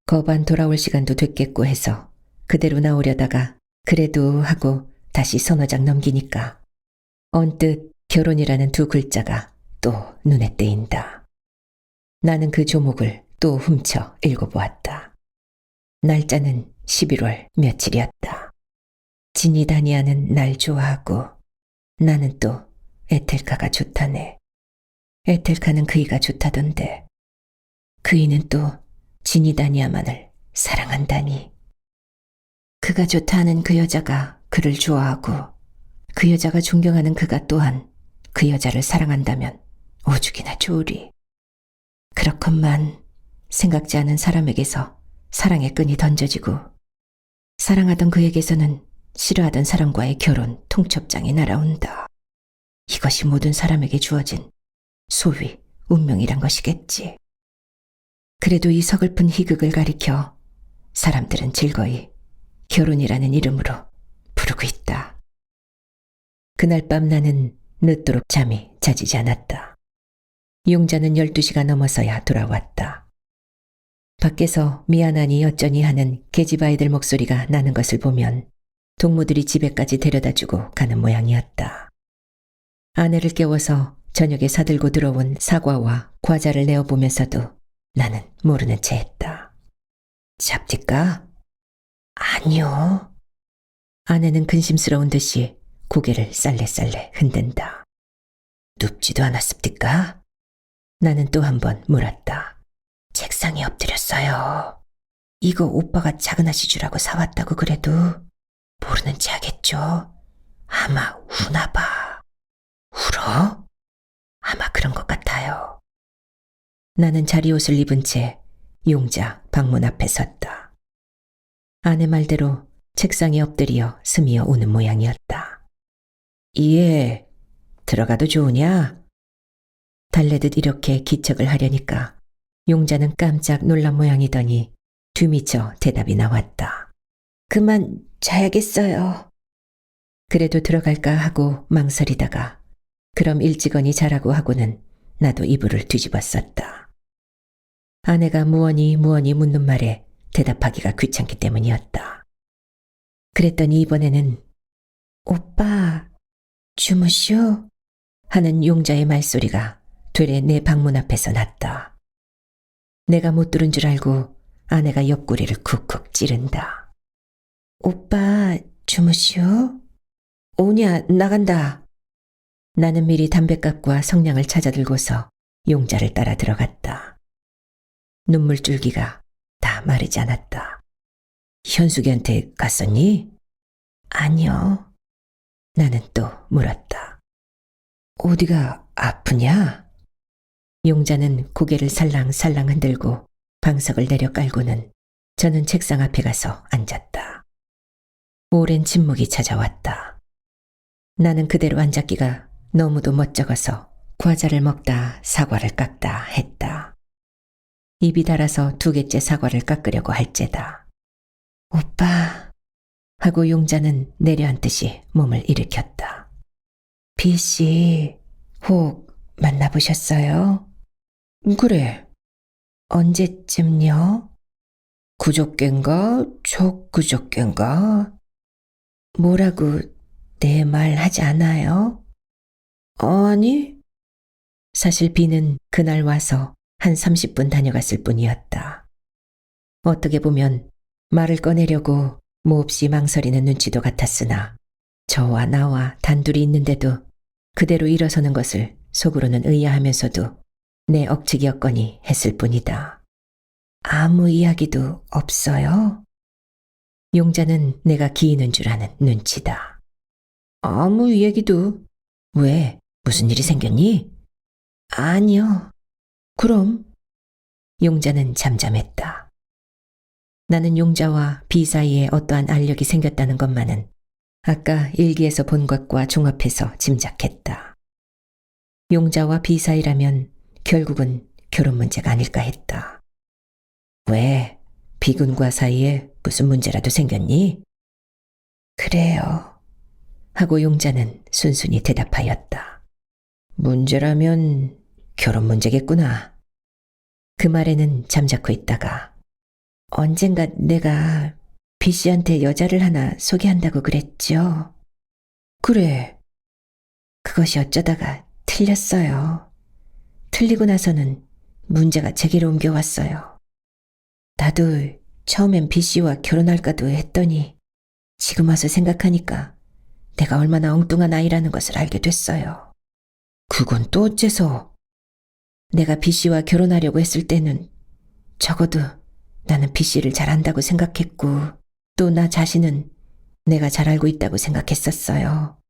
거반 돌아올 시간도 됐겠고 해서 그대로 나오려다가 그래도 하고 다시 서너 장 넘기니까 언뜻 결혼이라는 두 글자가 또 눈에 띄인다. 나는 그 조목을 또 훔쳐 읽어보았다. 날짜는 11월 며칠이었다. 진이 다니아는 날 좋아하고 나는 또 에텔카가 좋다네. 에텔카는 그이가 좋다던데 그이는 또 진이 다니아만을 사랑한다니. 그가 좋다는 그 여자가 그를 좋아하고 그 여자가 존경하는 그가 또한 그 여자를 사랑한다면 오죽이나 좋으리. 그렇건만 생각지 않은 사람에게서 사랑의 끈이 던져지고 사랑하던 그에게서는 싫어하던 사람과의 결혼 통첩장이 날아온다. 이것이 모든 사람에게 주어진 소위 운명이란 것이겠지. 그래도 이 서글픈 희극을 가리켜 사람들은 즐거이 결혼이라는 이름으로 부르고 있다. 그날 밤 나는 늦도록 잠이 자지지 않았다. 용자는 12시가 넘어서야 돌아왔다. 밖에서 미안하니 어쩌니 하는 계집아이들 목소리가 나는 것을 보면 동무들이 집에까지 데려다주고 가는 모양이었다. 아내를 깨워서 저녁에 사들고 들어온 사과와 과자를 내어보면서도 나는 모르는 채 했다. 잡디까? 아니요. 아내는 근심스러운 듯이 고개를 쌀래쌀래 흔든다. 눕지도 않았습니까? 나는 또 한 번 물었다. 책상에 엎드렸어요. 이거 오빠가 작은 아씨 주라고 사왔다고 그래도 모르는 채 하겠죠. 아마 우나 봐. 울어? 아마 그런 것 같아요. 나는 자리옷을 입은 채 용자 방문 앞에 섰다. 아내 말대로 책상에 엎드려 스미어 우는 모양이었다. 이에 들어가도 좋으냐? 달래듯 이렇게 기척을 하려니까 용자는 깜짝 놀란 모양이더니 뒤미쳐 대답이 나왔다. 그만 자야겠어요. 그래도 들어갈까 하고 망설이다가 그럼 일찍언이 자라고 하고는 나도 이불을 뒤집었었다. 아내가 무언이 묻는 말에 대답하기가 귀찮기 때문이었다. 그랬더니 이번에는 오빠 주무시오? 하는 용자의 말소리가 되레 내 방문 앞에서 났다. 내가 못 들은 줄 알고 아내가 옆구리를 쿡쿡 찌른다. 오빠 주무시오? 오냐 나간다. 나는 미리 담뱃갑과 성냥을 찾아들고서 용자를 따라 들어갔다. 눈물줄기가 다 마르지 않았다. 현숙이한테 갔었니? 아니요. 나는 또 물었다. 어디가 아프냐? 용자는 고개를 살랑살랑 흔들고 방석을 내려 깔고는 저는 책상 앞에 가서 앉았다. 오랜 침묵이 찾아왔다. 나는 그대로 앉았기가 너무도 멋쩍어서 과자를 먹다 사과를 깎다 했다. 입이 달아서 2개째 사과를 깎으려고 할째다. 오빠 하고 용자는 내려앉듯이 몸을 일으켰다. 비씨 혹 만나보셨어요? 그래. 언제쯤요? 그저껜가 그저껜가? 뭐라고 내 말 하지 않아요? 아니. 사실 비는 그날 와서 한 30분 다녀갔을 뿐이었다. 어떻게 보면 말을 꺼내려고 몹시 망설이는 눈치도 같았으나 저와 나와 단둘이 있는데도 그대로 일어서는 것을 속으로는 의아하면서도 내 억측이었거니 했을 뿐이다. 아무 이야기도 없어요? 용자는 내가 기이는 줄 아는 눈치다. 아무 얘기도. 왜? 무슨 일이 생겼니? 아니요. 그럼? 용자는 잠잠했다. 나는 용자와 비 사이에 어떠한 알력이 생겼다는 것만은 아까 일기에서 본 것과 종합해서 짐작했다. 용자와 비 사이라면 결국은 결혼 문제가 아닐까 했다. 왜? 비군과 사이에 무슨 문제라도 생겼니? 그래요. 하고 용자는 순순히 대답하였다. 문제라면 결혼 문제겠구나. 그 말에는 잠자코 있다가 언젠가 내가 B씨한테 여자를 하나 소개한다고 그랬죠? 그래. 그것이 어쩌다가 틀렸어요. 틀리고 나서는 문제가 제게로 옮겨왔어요. 나도 처음엔 B씨와 결혼할까도 했더니 지금 와서 생각하니까 내가 얼마나 엉뚱한 아이라는 것을 알게 됐어요. 그건 또 어째서? 내가 B씨와 결혼하려고 했을 때는 적어도 나는 B씨를 잘 안다고 생각했고 또 나 자신은 내가 잘 알고 있다고 생각했었어요.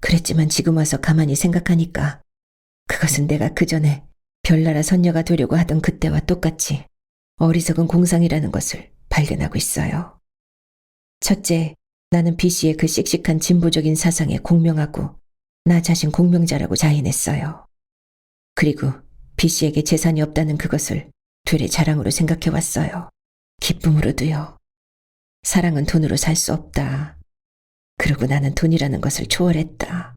그랬지만 지금 와서 가만히 생각하니까 그것은 내가 그전에 별나라 선녀가 되려고 하던 그때와 똑같이 어리석은 공상이라는 것을 발견하고 있어요. 첫째, 나는 B씨의 그 씩씩한 진보적인 사상에 공명하고 나 자신 공명자라고 자인했어요. 그리고 B씨에게 재산이 없다는 그것을 되레 자랑으로 생각해왔어요. 기쁨으로도요. 사랑은 돈으로 살 수 없다. 그리고 나는 돈이라는 것을 초월했다.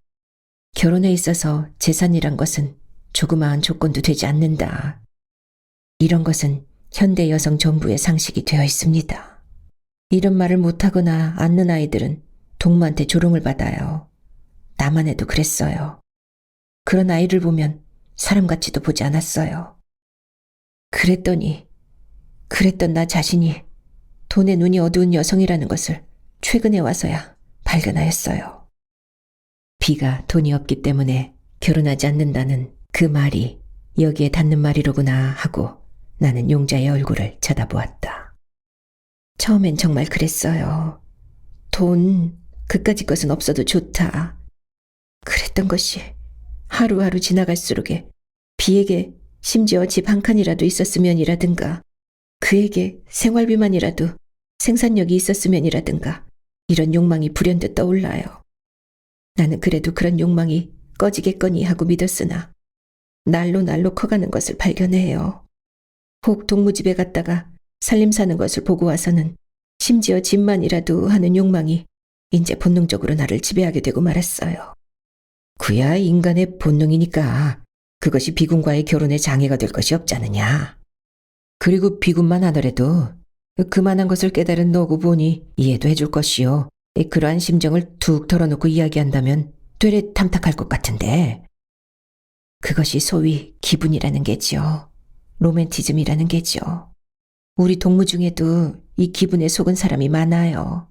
결혼에 있어서 재산이란 것은 조그마한 조건도 되지 않는다. 이런 것은 현대 여성 전부의 상식이 되어 있습니다. 이런 말을 못하거나 않는 아이들은 동무한테 조롱을 받아요. 나만 해도 그랬어요. 그런 아이를 보면 사람같이도 보지 않았어요. 그랬던 나 자신이 돈에 눈이 어두운 여성이라는 것을 최근에 와서야 발견하였어요. B가 돈이 없기 때문에 결혼하지 않는다는 그 말이 여기에 닿는 말이로구나 하고 나는 용자의 얼굴을 쳐다보았다. 처음엔 정말 그랬어요. 돈, 그까짓 것은 없어도 좋다. 그랬던 것이 하루하루 지나갈수록에 B에게 심지어 집 한 칸이라도 있었으면이라든가 그에게 생활비만이라도 생산력이 있었으면이라든가 이런 욕망이 불현듯 떠올라요. 나는 그래도 그런 욕망이 꺼지겠거니 하고 믿었으나 날로 커가는 것을 발견해요. 혹 동무집에 갔다가 살림 사는 것을 보고 와서는 심지어 집만이라도 하는 욕망이 이제 본능적으로 나를 지배하게 되고 말았어요. 그야 인간의 본능이니까 그것이 비군과의 결혼에 장애가 될 것이 없잖느냐. 그리고 비군만 하더라도 그만한 것을 깨달은 너고 보니 이해도 해줄 것이요. 그러한 심정을 툭 털어놓고 이야기한다면 되레 탐탁할 것 같은데. 그것이 소위 기분이라는 게지요. 로맨티즘이라는 게지요. 우리 동무 중에도 이 기분에 속은 사람이 많아요.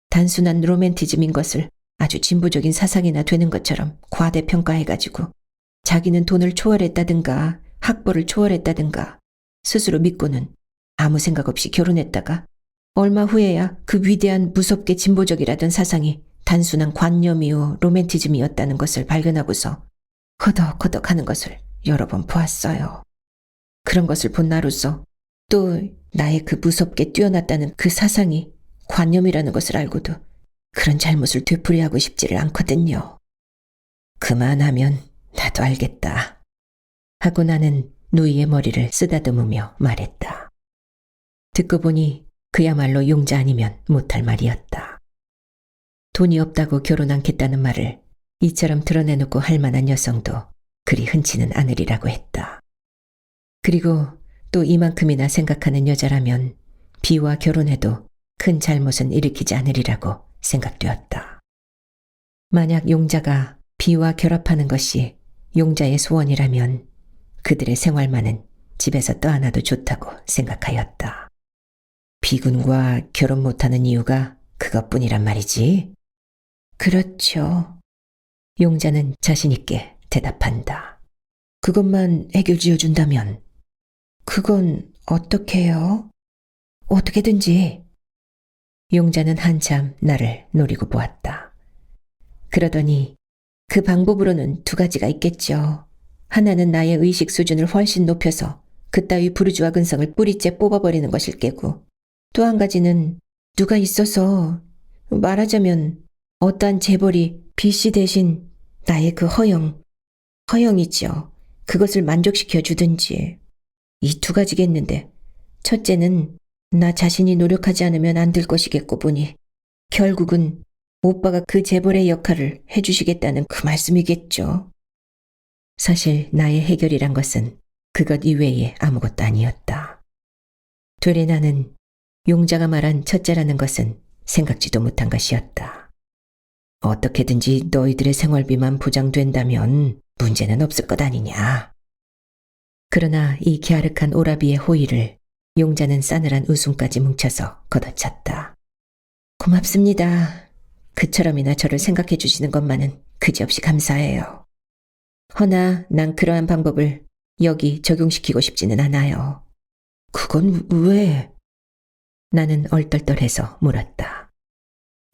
단순한 로맨티즘인 것을 아주 진보적인 사상이나 되는 것처럼 과대평가해가지고 자기는 돈을 초월했다든가 학벌을 초월했다든가 스스로 믿고는 아무 생각 없이 결혼했다가 얼마 후에야 그 위대한 무섭게 진보적이라던 사상이 단순한 관념이요 로맨티즘이었다는 것을 발견하고서 허덕허덕하는 것을 여러 번 보았어요. 그런 것을 본 나로서 또 나의 그 무섭게 뛰어났다는 그 사상이 관념이라는 것을 알고도 그런 잘못을 되풀이하고 싶지를 않거든요. 그만하면 나도 알겠다. 하고 나는 누이의 머리를 쓰다듬으며 말했다. 듣고 보니 그야말로 용자 아니면 못할 말이었다. 돈이 없다고 결혼 않겠다는 말을 이처럼 드러내놓고 할 만한 여성도 그리 흔치는 않으리라고 했다. 그리고 또 이만큼이나 생각하는 여자라면 B와 결혼해도 큰 잘못은 일으키지 않으리라고 생각되었다. 만약 용자가 B와 결합하는 것이 용자의 소원이라면 그들의 생활만은 집에서 떠안아도 좋다고 생각하였다. B군과 결혼 못하는 이유가 그것뿐이란 말이지? 그렇죠. 용자는 자신 있게 대답한다. 그것만 해결 지어준다면? 그건 어떻게 해요? 어떻게든지. 용자는 한참 나를 노리고 보았다. 그러더니 그 방법으로는 두 가지가 있겠죠. 하나는 나의 의식 수준을 훨씬 높여서 그따위 부르주아 근성을 뿌리째 뽑아버리는 것일 게고 또 한 가지는 누가 있어서 말하자면 어떠한 재벌이 B씨 대신 나의 그 허영이지요. 그것을 만족시켜 주든지. 이 두 가지겠는데 첫째는 나 자신이 노력하지 않으면 안 될 것이겠고 보니 결국은 오빠가 그 재벌의 역할을 해주시겠다는 그 말씀이겠죠. 사실 나의 해결이란 것은 그것 이외에 아무것도 아니었다. 되레 나는 용자가 말한 첫째라는 것은 생각지도 못한 것이었다. 어떻게든지 너희들의 생활비만 보장된다면 문제는 없을 것 아니냐. 그러나 이 갸륵한 오라비의 호의를 용자는 싸늘한 웃음까지 뭉쳐서 걷어찼다. 고맙습니다. 그처럼이나 저를 생각해 주시는 것만은 그지없이 감사해요. 허나 난 그러한 방법을 여기 적용시키고 싶지는 않아요. 그건 왜? 나는 얼떨떨해서 물었다.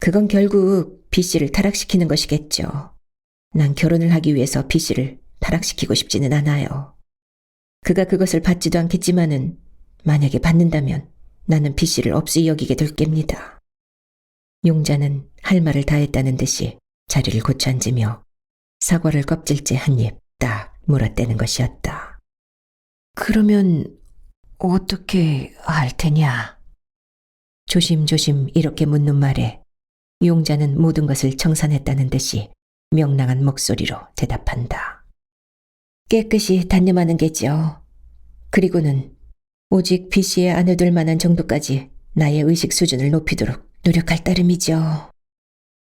그건 결국 B씨를 타락시키는 것이겠죠. 난 결혼을 하기 위해서 B씨를 타락시키고 싶지는 않아요. 그가 그것을 받지도 않겠지만은 만약에 받는다면 나는 B씨를 없이 여기게 될 겁니다. 용자는 할 말을 다 했다는 듯이 자리를 고쳐 앉으며 사과를 껍질째 한 입 딱 물어대는 것이었다. 그러면 어떻게 할 테냐? 조심조심 이렇게 묻는 말에 용자는 모든 것을 청산했다는 듯이 명랑한 목소리로 대답한다. 깨끗이 단념하는 게죠. 그리고는 오직 B씨의 안에 들 만한 정도까지 나의 의식 수준을 높이도록 노력할 따름이죠.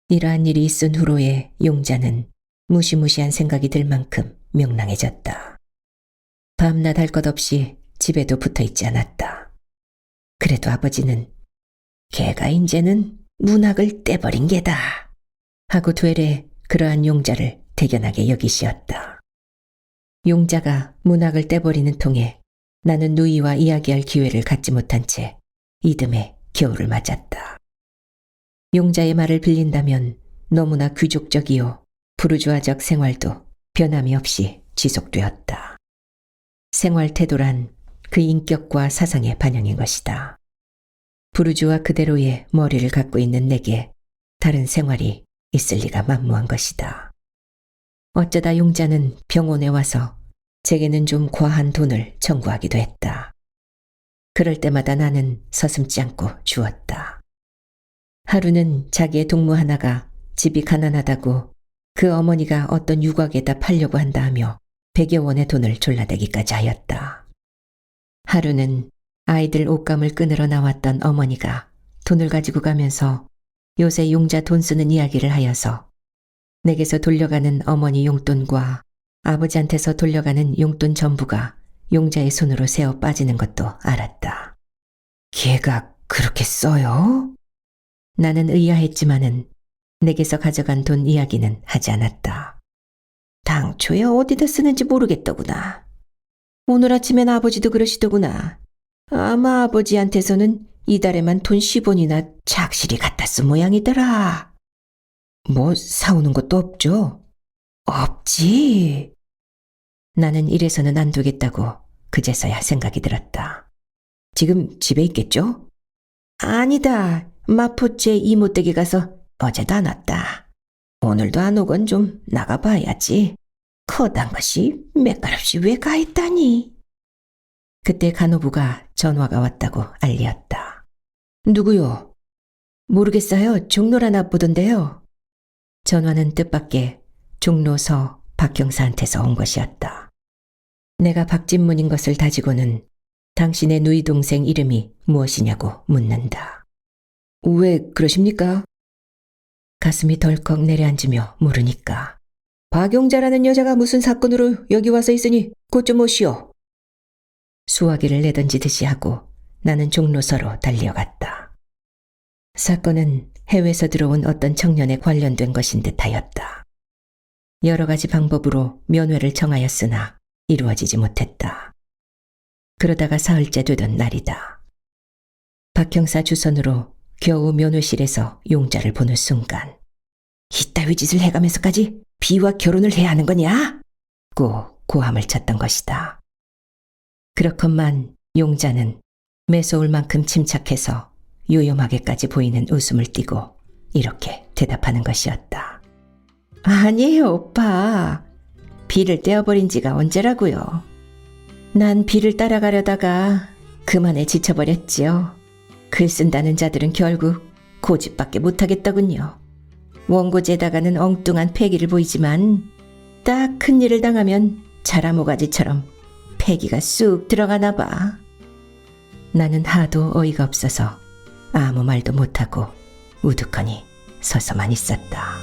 이러한 일이 있은 후로의 용자는 무시무시한 생각이 들 만큼 명랑해졌다. 밤낮 할 것 없이 집에도 붙어있지 않았다. 그래도 아버지는 걔가 이제는 문학을 떼버린 게다 하고 되레 그러한 용자를 대견하게 여기시었다. 용자가 문학을 떼버리는 통에 나는 누이와 이야기할 기회를 갖지 못한 채 이듬해 겨울을 맞았다. 용자의 말을 빌린다면 너무나 귀족적이요 부르주아적 생활도 변함이 없이 지속되었다. 생활 태도란 그 인격과 사상의 반영인 것이다. 부르주아 그대로의 머리를 갖고 있는 내게 다른 생활이 있을 리가 만무한 것이다. 어쩌다 용자는 병원에 와서 제게는 좀 과한 돈을 청구하기도 했다. 그럴 때마다 나는 서슴지 않고 주었다. 하루는 자기의 동무 하나가 집이 가난하다고 그 어머니가 어떤 유곽에다 팔려고 한다 하며 100여 원의 돈을 졸라대기까지 하였다. 하루는 아이들 옷감을 끊으러 나왔던 어머니가 돈을 가지고 가면서 요새 용자 돈 쓰는 이야기를 하여서 내게서 돌려가는 어머니 용돈과 아버지한테서 돌려가는 용돈 전부가 용자의 손으로 새어 빠지는 것도 알았다. 걔가 그렇게 써요? 나는 의아했지만은 내게서 가져간 돈 이야기는 하지 않았다. 당초에 어디다 쓰는지 모르겠더구나. 오늘 아침엔 아버지도 그러시더구나. 아마 아버지한테서는 이달에만 돈 10원이나 착실히 갖다 쓴 모양이더라. 뭐 사오는 것도 없죠? 없지. 나는 이래서는 안 되겠다고 그제서야 생각이 들었다. 지금 집에 있겠죠? 아니다. 마포째 이모댁에 가서 어제도 안 왔다. 오늘도 안 오건 좀 나가봐야지. 커단 것이 맥가랍시 왜 가있다니. 그때 간호부가 전화가 왔다고 알렸다. 누구요? 모르겠어요. 종로라 나쁘던데요. 전화는 뜻밖의 종로서 박 형사한테서 온 것이었다. 내가 박진문인 것을 다지고는 당신의 누이 동생 이름이 무엇이냐고 묻는다. 왜 그러십니까? 가슴이 덜컥 내려앉으며 물으니까. 박용자라는 여자가 무슨 사건으로 여기 와서 있으니 곧 좀 오시오. 수화기를 내던지듯이 하고 나는 종로서로 달려갔다. 사건은 해외에서 들어온 어떤 청년에 관련된 것인 듯하였다. 여러 가지 방법으로 면회를 청하였으나 이루어지지 못했다. 그러다가 사흘째 되던 날이다. 박 형사 주선으로 겨우 면회실에서 용자를 보는 순간 이따위 짓을 해가면서까지 비와 결혼을 해야 하는 거냐? 고 고함을 쳤던 것이다. 그렇건만 용자는 매서울 만큼 침착해서 요염하게까지 보이는 웃음을 띠고 이렇게 대답하는 것이었다. 아니에요, 오빠. 비를 떼어버린 지가 언제라고요. 난 비를 따라가려다가 그만에 지쳐버렸지요. 글 쓴다는 자들은 결국 고집밖에 못하겠더군요. 원고지에다가는 엉뚱한 패기를 보이지만 딱 큰일을 당하면 자라모가지처럼 패기가 쑥 들어가나 봐. 나는 하도 어이가 없어서 아무 말도 못하고 우두커니 서서만 있었다.